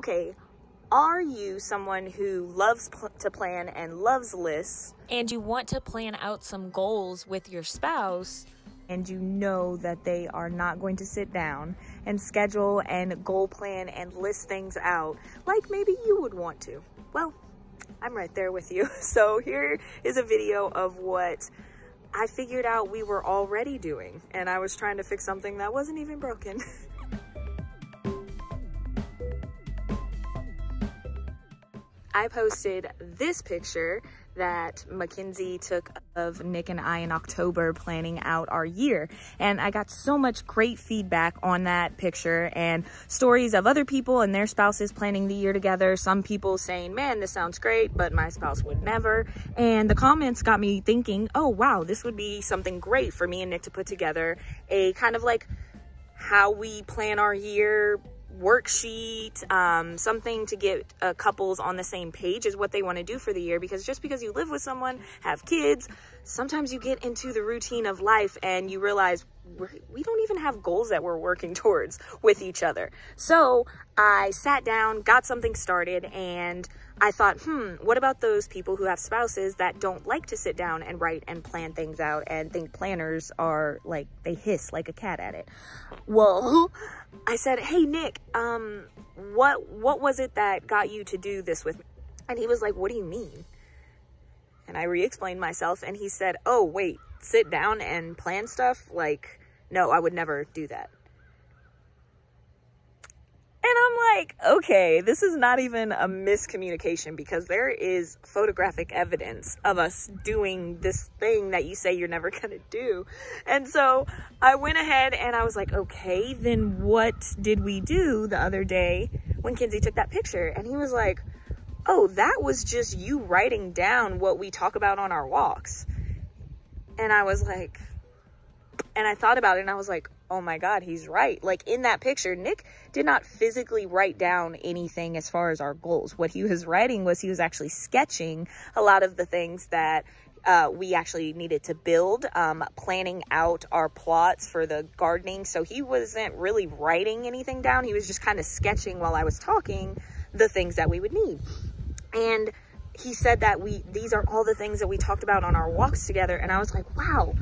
Okay, are you someone who loves to plan and loves lists, and you want to plan out some goals with your spouse, and you know that they are not going to sit down and schedule and goal plan and list things out like maybe you would want to? Well, I'm right there with you. So here is a video of what I figured out we were already doing, and I was trying to fix something that wasn't even broken. I posted this picture that Mackenzie took of Nick and I in October planning out our year. And I got so much great feedback on that picture and stories of other people and their spouses planning the year together. Some people saying, man, this sounds great, but my spouse would never. And the comments got me thinking, oh, wow, this would be something great for me and Nick to put together, a kind of like how we plan our year worksheet, something to get couples on the same page is what they want to do for the year. Because just because you live with someone, have kids, sometimes you get into the routine of life and you realize we don't even have goals that we're working towards with each other. So I sat down, got something started, and I thought, what about those people who have spouses that don't like to sit down and write and plan things out and think planners are like, they hiss like a cat at it? Well, I said, hey, Nick, what was it that got you to do this with me? And he was like, what do you mean? And I re-explained myself, and he said, oh, wait, sit down and plan stuff? Like, no, I would never do that. And I'm like, okay, this is not even a miscommunication, because there is photographic evidence of us doing this thing that you say you're never gonna do. And so I went ahead and I was like, okay, then what did we do the other day when Kinsey took that picture? And he was like, oh, that was just you writing down what we talk about on our walks. And I was like, and I thought about it and I was like, oh my God, he's right. Like in that picture, Nick did not physically write down anything as far as our goals. What he was writing was he was actually sketching a lot of the things that we actually needed to build, planning out our plots for the gardening. So he wasn't really writing anything down. He was just kind of sketching while I was talking the things that we would need. And he said that these are all the things that we talked about on our walks together. And I was like, wow.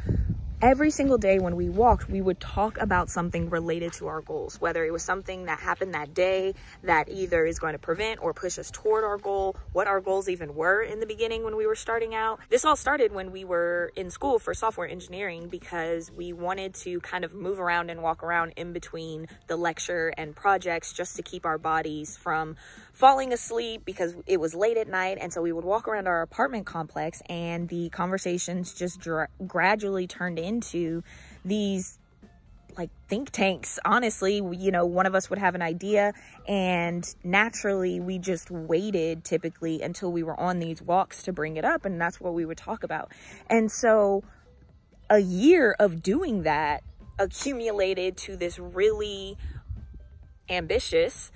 Every single day when we walked, we would talk about something related to our goals, whether it was something that happened that day that either is going to prevent or push us toward our goal, what our goals even were in the beginning when we were starting out. This all started when we were in school for software engineering, because we wanted to kind of move around and walk around in between the lecture and projects just to keep our bodies from falling asleep, because it was late at night. And so we would walk around our apartment complex, and the conversations just gradually turned into these like think tanks. Honestly, you know, one of us would have an idea, and naturally we just waited typically until we were on these walks to bring it up, and that's what we would talk about. And so a year of doing that accumulated to this really ambitious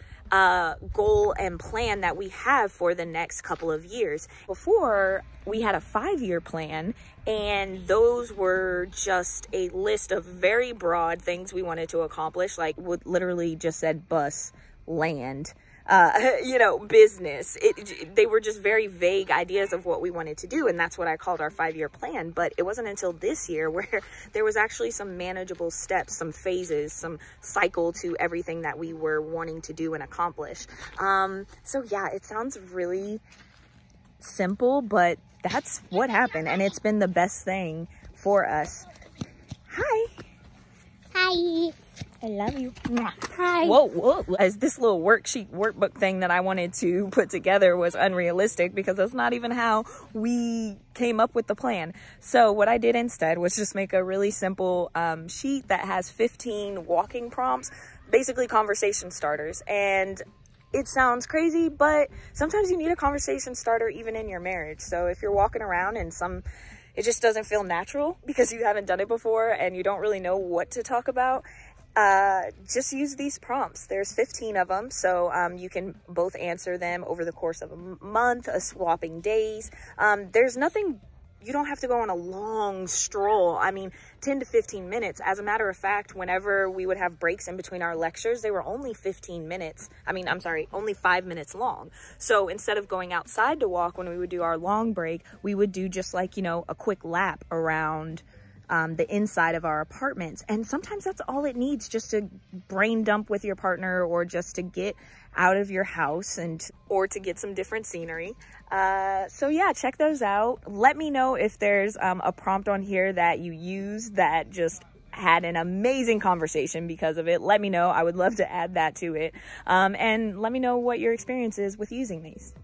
goal and plan that we have for the next couple of years. Before, we had a 5-year plan, and those were just a list of very broad things we wanted to accomplish, like what literally just said bus, land, you know, business. They were just very vague ideas of what we wanted to do, and that's what I called our 5-year plan. But it wasn't until this year where there was actually some manageable steps, some phases, some cycle to everything that we were wanting to do and accomplish. So yeah, it sounds really simple, but that's what happened, and it's been the best thing for us. Hi. Hi. I love you. Hi. Whoa. As this little workbook thing that I wanted to put together was unrealistic, because that's not even how we came up with the plan. So what I did instead was just make a really simple sheet that has 15 walking prompts, basically conversation starters. And it sounds crazy, but sometimes you need a conversation starter even in your marriage. So if you're walking around and it just doesn't feel natural because you haven't done it before and you don't really know what to talk about, just use these prompts. There's 15 of them, so you can both answer them over the course of a month, swapping days. There's nothing you don't have to go on a long stroll. I mean, 10 to 15 minutes. As a matter of fact, whenever we would have breaks in between our lectures, they were only 15 minutes. I'm sorry, only 5 minutes long. So instead of going outside to walk when we would do our long break, we would do just like, you know, a quick lap around the inside of our apartments. And sometimes that's all it needs, just to brain dump with your partner, or just to get out of your house or to get some different scenery. So yeah, check those out. Let me know if there's a prompt on here that you use that just had an amazing conversation because of it. Let me know. I would love to add that to it. And let me know what your experience is with using these.